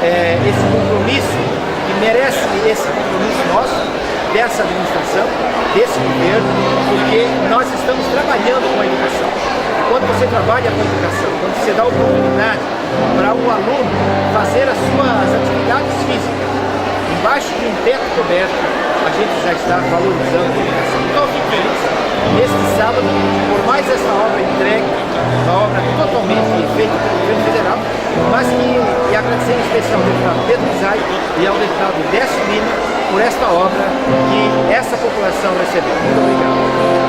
esse compromisso, que merece esse compromisso nosso, dessa administração, desse governo, porque nós estamos trabalhando com a educação. Quando você trabalha com a educação, quando você dá oportunidade para um aluno fazer as suas atividades físicas, embaixo de um teto coberto, a gente já está valorizando a educação. Então, eu fico feliz neste sábado, por mais essa obra entregue, uma obra totalmente feita pelo governo federal, mas e agradecer em especial ao deputado Pedro Izay e ao deputado Décio Lima por esta obra que essa população recebeu. Muito obrigado.